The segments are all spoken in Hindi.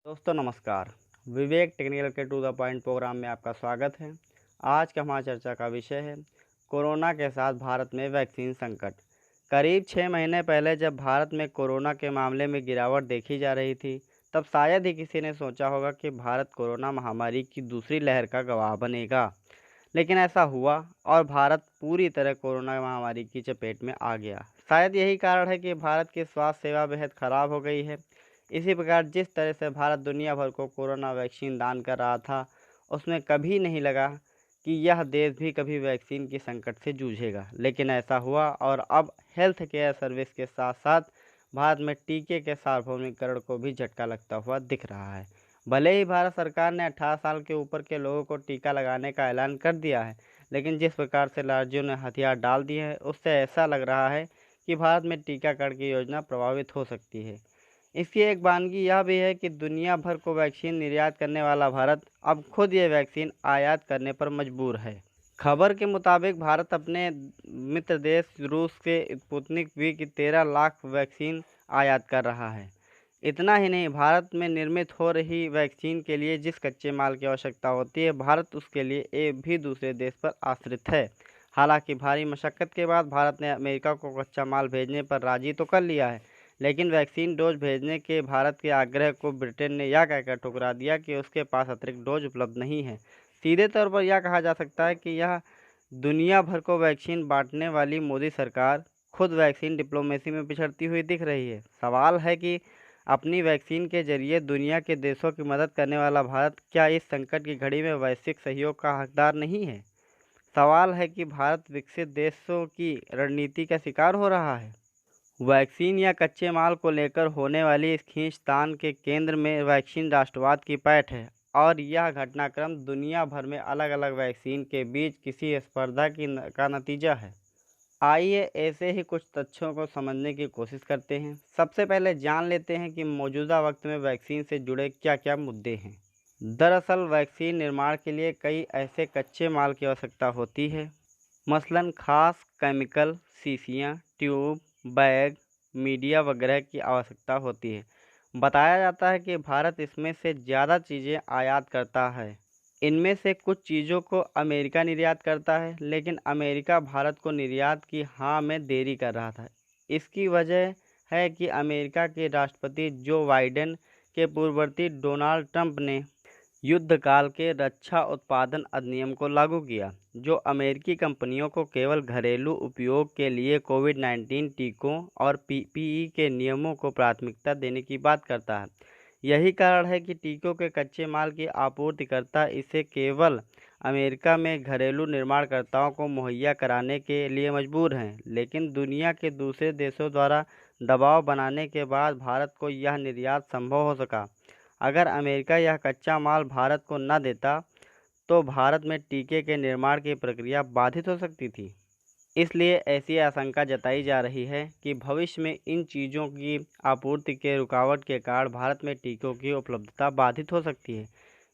दोस्तों नमस्कार। विवेक टेक्निकल के टू द पॉइंट प्रोग्राम में आपका स्वागत है। आज का हमारी चर्चा का विषय है कोरोना के साथ भारत में वैक्सीन संकट। करीब 6 महीने पहले जब भारत में कोरोना के मामले में गिरावट देखी जा रही थी, तब शायद ही किसी ने सोचा होगा कि भारत कोरोना महामारी की दूसरी लहर का गवाह बनेगा। लेकिन ऐसा हुआ और भारत पूरी तरह कोरोना महामारी की चपेट में आ गया। शायद यही कारण है कि भारत की स्वास्थ्य सेवा बेहद ख़राब हो गई है। इसी प्रकार जिस तरह से भारत दुनिया भर को कोरोना वैक्सीन दान कर रहा था, उसमें कभी नहीं लगा कि यह देश भी कभी वैक्सीन की संकट से जूझेगा। लेकिन ऐसा हुआ और अब हेल्थ केयर सर्विस के साथ साथ भारत में टीके के सार्वभौमिकरण को भी झटका लगता हुआ दिख रहा है। भले ही भारत सरकार ने 18 साल के ऊपर के लोगों को टीका लगाने का ऐलान कर दिया है, लेकिन जिस प्रकार से राज्यों ने हथियार डाल दिए हैं, उससे ऐसा लग रहा है कि भारत में टीकाकरण की योजना प्रभावित हो सकती है। इसकी एक वानगी यह भी है कि दुनिया भर को वैक्सीन निर्यात करने वाला भारत अब खुद ये वैक्सीन आयात करने पर मजबूर है। खबर के मुताबिक भारत अपने मित्र देश रूस के स्पुतनिक वी की 13 लाख वैक्सीन आयात कर रहा है। इतना ही नहीं, भारत में निर्मित हो रही वैक्सीन के लिए जिस कच्चे माल की आवश्यकता होती है, भारत उसके लिए एक भी दूसरे देश पर आश्रित है। हालांकि भारी मशक्क़त के बाद भारत ने अमेरिका को कच्चा माल भेजने पर राजी तो कर लिया है, लेकिन वैक्सीन डोज भेजने के भारत के आग्रह को ब्रिटेन ने यह कहकर ठुकरा दिया कि उसके पास अतिरिक्त डोज उपलब्ध नहीं है। सीधे तौर पर यह कहा जा सकता है कि यह दुनिया भर को वैक्सीन बांटने वाली मोदी सरकार खुद वैक्सीन डिप्लोमेसी में पिछड़ती हुई दिख रही है। सवाल है कि अपनी वैक्सीन के जरिए दुनिया के देशों की मदद करने वाला भारत क्या इस संकट की घड़ी में वैश्विक सहयोग का हकदार नहीं है? सवाल है कि भारत विकसित देशों की रणनीति का शिकार हो रहा है। वैक्सीन या कच्चे माल को लेकर होने वाली इस खींचतान के केंद्र में वैक्सीन राष्ट्रवाद की पैठ है और यह घटनाक्रम दुनिया भर में अलग अलग वैक्सीन के बीच किसी स्पर्धा का नतीजा है। आइए ऐसे ही कुछ तथ्यों को समझने की कोशिश करते हैं। सबसे पहले जान लेते हैं कि मौजूदा वक्त में वैक्सीन से जुड़े क्या क्या मुद्दे हैं। दरअसल वैक्सीन निर्माण के लिए कई ऐसे कच्चे माल की आवश्यकता होती है, मसलन खास केमिकल, शीशियाँ, ट्यूब, बैग, मीडिया वगैरह की आवश्यकता होती है। बताया जाता है कि भारत इसमें से ज़्यादा चीज़ें आयात करता है। इनमें से कुछ चीज़ों को अमेरिका निर्यात करता है, लेकिन अमेरिका भारत को निर्यात की हाँ में देरी कर रहा था। इसकी वजह है कि अमेरिका के राष्ट्रपति जो बाइडेन के पूर्ववर्ती डोनाल्ड ट्रंप ने युद्धकाल के रक्षा उत्पादन अधिनियम को लागू किया, जो अमेरिकी कंपनियों को केवल घरेलू उपयोग के लिए कोविड-19 टीकों और पीपीई के नियमों को प्राथमिकता देने की बात करता है। यही कारण है कि टीकों के कच्चे माल की आपूर्तिकर्ता इसे केवल अमेरिका में घरेलू निर्माणकर्ताओं को मुहैया कराने के लिए मजबूर हैं, लेकिन दुनिया के दूसरे देशों द्वारा दबाव बनाने के बाद भारत को यह निर्यात संभव हो सका। अगर अमेरिका यह कच्चा माल भारत को न देता, तो भारत में टीके के निर्माण की प्रक्रिया बाधित हो सकती थी। इसलिए ऐसी आशंका जताई जा रही है कि भविष्य में इन चीज़ों की आपूर्ति के रुकावट के कारण भारत में टीकों की उपलब्धता बाधित हो सकती है।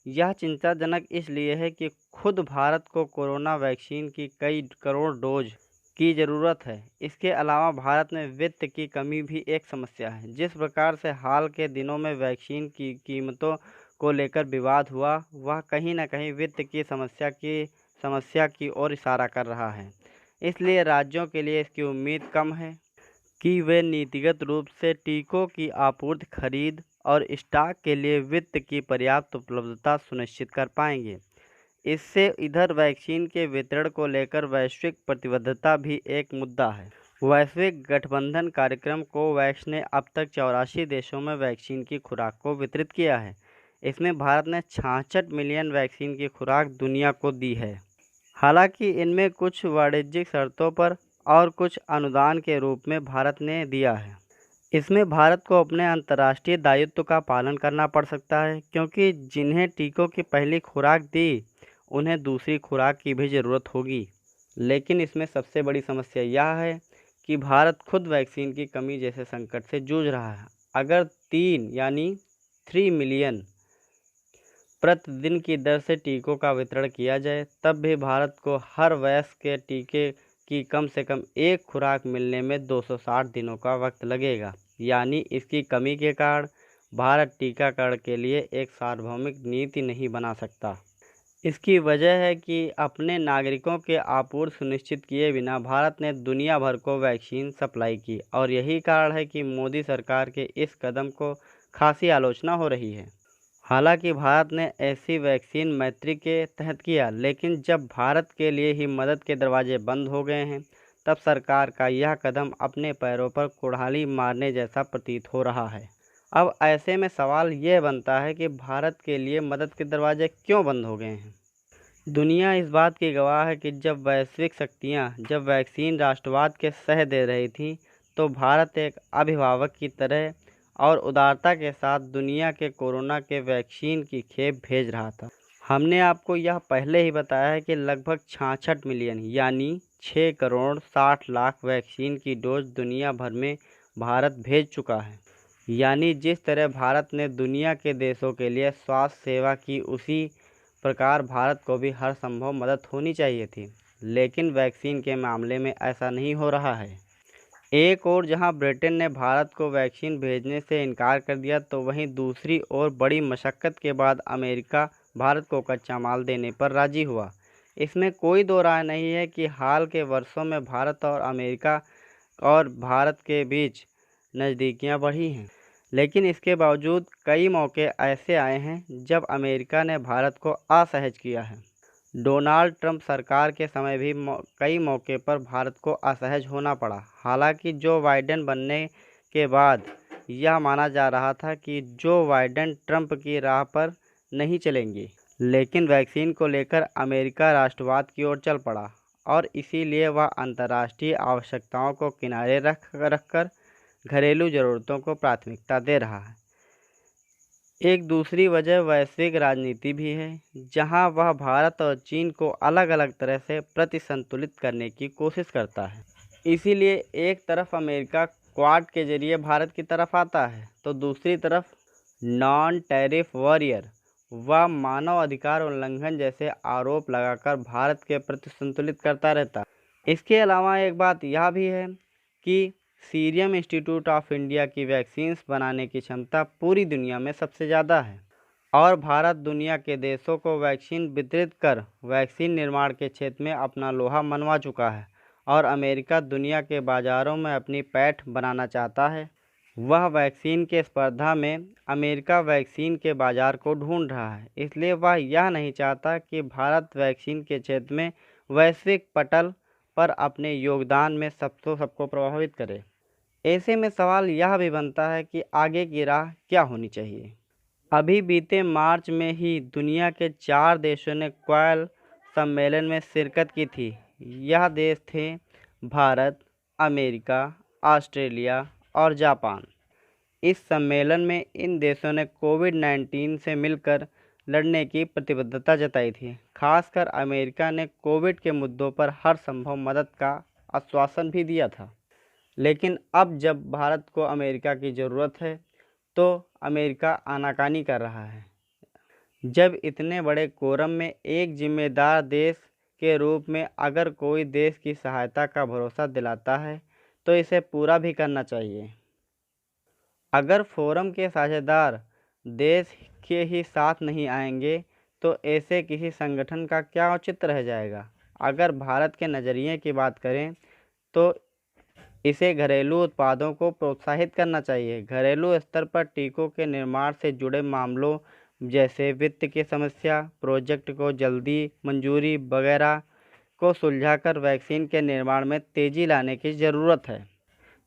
यह चिंताजनक इसलिए है कि खुद भारत को कोरोना वैक्सीन की कई करोड़ डोज की ज़रूरत है। इसके अलावा भारत में वित्त की कमी भी एक समस्या है। जिस प्रकार से हाल के दिनों में वैक्सीन की कीमतों को लेकर विवाद हुआ, वह कहीं न कहीं वित्त की समस्या की ओर इशारा कर रहा है। इसलिए राज्यों के लिए इसकी उम्मीद कम है कि वे नीतिगत रूप से टीकों की आपूर्ति, खरीद और स्टॉक के लिए वित्त की पर्याप्त उपलब्धता सुनिश्चित कर पाएंगे। इससे इधर वैक्सीन के वितरण को लेकर वैश्विक प्रतिबद्धता भी एक मुद्दा है। वैश्विक गठबंधन कार्यक्रम कोवैक्स ने अब तक 84 देशों में वैक्सीन की खुराक को वितरित किया है। इसमें भारत ने 66 मिलियन वैक्सीन की खुराक दुनिया को दी है। हालांकि इनमें कुछ वाणिज्यिक शर्तों पर और कुछ अनुदान के रूप में भारत ने दिया है। इसमें भारत को अपने अंतर्राष्ट्रीय दायित्व का पालन करना पड़ सकता है, क्योंकि जिन्हें टीकों की पहली खुराक दी, उन्हें दूसरी खुराक की भी ज़रूरत होगी। लेकिन इसमें सबसे बड़ी समस्या यह है कि भारत खुद वैक्सीन की कमी जैसे संकट से जूझ रहा है। अगर 3 मिलियन प्रतिदिन की दर से टीकों का वितरण किया जाए, तब भी भारत को हर वयस्क के टीके की कम से कम एक खुराक मिलने में 260 दिनों का वक्त लगेगा। यानी इसकी कमी के कारण भारत टीकाकरण के लिए एक सार्वभौमिक नीति नहीं बना सकता। इसकी वजह है कि अपने नागरिकों के आपूर्ति सुनिश्चित किए बिना भारत ने दुनिया भर को वैक्सीन सप्लाई की और यही कारण है कि मोदी सरकार के इस कदम को खासी आलोचना हो रही है। हालांकि भारत ने ऐसी वैक्सीन मैत्री के तहत किया, लेकिन जब भारत के लिए ही मदद के दरवाजे बंद हो गए हैं, तब सरकार का यह कदम अपने पैरों पर कुल्हाड़ी मारने जैसा प्रतीत हो रहा है। अब ऐसे में सवाल यह बनता है कि भारत के लिए मदद के दरवाजे क्यों बंद हो गए हैं। दुनिया इस बात की गवाह है कि जब वैश्विक शक्तियां जब वैक्सीन राष्ट्रवाद के सह दे रही थीं, तो भारत एक अभिभावक की तरह और उदारता के साथ दुनिया के कोरोना के वैक्सीन की खेप भेज रहा था। हमने आपको यह पहले ही बताया है कि लगभग 66 मिलियन यानी 6 करोड़ 60 लाख वैक्सीन की डोज दुनिया भर में भारत भेज चुका है। यानी जिस तरह भारत ने दुनिया के देशों के लिए स्वास्थ्य सेवा की, उसी प्रकार भारत को भी हर संभव मदद होनी चाहिए थी। लेकिन वैक्सीन के मामले में ऐसा नहीं हो रहा है। एक ओर जहां ब्रिटेन ने भारत को वैक्सीन भेजने से इनकार कर दिया, तो वहीं दूसरी ओर बड़ी मशक्क़त के बाद अमेरिका भारत को कच्चा माल देने पर राजी हुआ। इसमें कोई दो राय नहीं है कि हाल के वर्षों में भारत और अमेरिका और भारत के बीच नज़दीकियां बढ़ी हैं। लेकिन इसके बावजूद कई मौके ऐसे आए हैं जब अमेरिका ने भारत को असहज किया है। डोनाल्ड ट्रंप सरकार के समय भी कई मौके पर भारत को असहज होना पड़ा। हालांकि जो बाइडेन बनने के बाद यह माना जा रहा था कि जो बाइडेन ट्रंप की राह पर नहीं चलेंगे, लेकिन वैक्सीन को लेकर अमेरिका राष्ट्रवाद की ओर चल पड़ा और इसीलिए वह अंतर्राष्ट्रीय आवश्यकताओं को किनारे रखकर घरेलू ज़रूरतों को प्राथमिकता दे रहा है। एक दूसरी वजह वैश्विक राजनीति भी है, जहां वह भारत और चीन को अलग अलग तरह से प्रतिसंतुलित करने की कोशिश करता है। इसीलिए एक तरफ अमेरिका क्वाड के जरिए भारत की तरफ आता है, तो दूसरी तरफ नॉन टैरिफ वॉरियर व मानव अधिकार उल्लंघन जैसे आरोप लगाकर भारत के प्रति संतुलित करता रहता है। इसके अलावा एक बात यह भी है कि सीरम इंस्टीट्यूट ऑफ इंडिया की वैक्सीन्स बनाने की क्षमता पूरी दुनिया में सबसे ज़्यादा है और भारत दुनिया के देशों को वैक्सीन वितरित कर वैक्सीन निर्माण के क्षेत्र में अपना लोहा मनवा चुका है और अमेरिका दुनिया के बाज़ारों में अपनी पैठ बनाना चाहता है। वह वैक्सीन के स्पर्धा में अमेरिका वैक्सीन के बाज़ार को ढूंढ रहा है, इसलिए वह यह नहीं चाहता कि भारत वैक्सीन के क्षेत्र में वैश्विक पटल पर अपने योगदान में सबको प्रभावित करे। ऐसे में सवाल यह भी बनता है कि आगे की राह क्या होनी चाहिए। अभी बीते मार्च में ही दुनिया के 4 देशों ने क्वाड सम्मेलन में शिरकत की थी। यह देश थे भारत, अमेरिका, ऑस्ट्रेलिया और जापान। इस सम्मेलन में इन देशों ने कोविड-19 से मिलकर लड़ने की प्रतिबद्धता जताई थी। खासकर अमेरिका ने कोविड के मुद्दों पर हर संभव मदद का आश्वासन भी दिया था। लेकिन अब जब भारत को अमेरिका की ज़रूरत है, तो अमेरिका आनाकानी कर रहा है। जब इतने बड़े कोरम में एक जिम्मेदार देश के रूप में अगर कोई देश की सहायता का भरोसा दिलाता है, तो इसे पूरा भी करना चाहिए। अगर फोरम के साझेदार देश के ही साथ नहीं आएंगे, तो ऐसे किसी संगठन का क्या औचित्य रह जाएगा। अगर भारत के नज़रिए की बात करें, तो इसे घरेलू उत्पादों को प्रोत्साहित करना चाहिए। घरेलू स्तर पर टीकों के निर्माण से जुड़े मामलों जैसे वित्त की समस्या, प्रोजेक्ट को जल्दी मंजूरी वगैरह को सुलझाकर वैक्सीन के निर्माण में तेज़ी लाने की ज़रूरत है।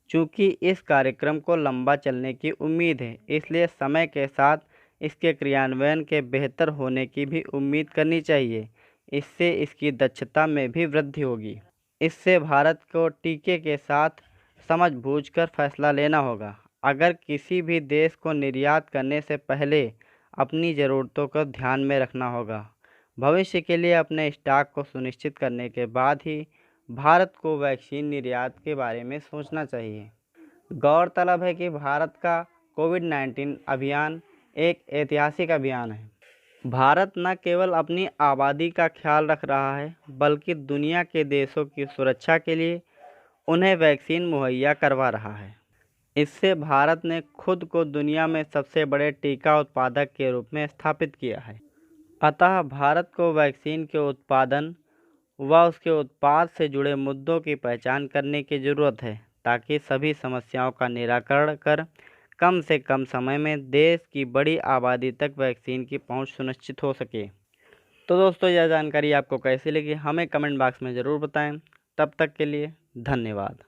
चूँकि इस कार्यक्रम को लंबा चलने की उम्मीद है, इसलिए समय के साथ इसके क्रियान्वयन के बेहतर होने की भी उम्मीद करनी चाहिए। इससे इसकी दक्षता में भी वृद्धि होगी। इससे भारत को टीके के साथ समझ-बूझकर फैसला लेना होगा। अगर किसी भी देश को निर्यात करने से पहले अपनी ज़रूरतों को ध्यान में रखना होगा। भविष्य के लिए अपने स्टॉक को सुनिश्चित करने के बाद ही भारत को वैक्सीन निर्यात के बारे में सोचना चाहिए। गौरतलब है कि भारत का कोविड-19 अभियान एक ऐतिहासिक अभियान है। भारत न केवल अपनी आबादी का ख्याल रख रहा है, बल्कि दुनिया के देशों की सुरक्षा के लिए उन्हें वैक्सीन मुहैया करवा रहा है। इससे भारत ने खुद को दुनिया में सबसे बड़े टीका उत्पादक के रूप में स्थापित किया है। अतः भारत को वैक्सीन के उत्पादन व उसके उत्पाद से जुड़े मुद्दों की पहचान करने की ज़रूरत है, ताकि सभी समस्याओं का निराकरण कर कम से कम समय में देश की बड़ी आबादी तक वैक्सीन की पहुंच सुनिश्चित हो सके। तो दोस्तों, यह जानकारी आपको कैसी लगी हमें कमेंट बॉक्स में ज़रूर बताएं। तब तक के लिए धन्यवाद।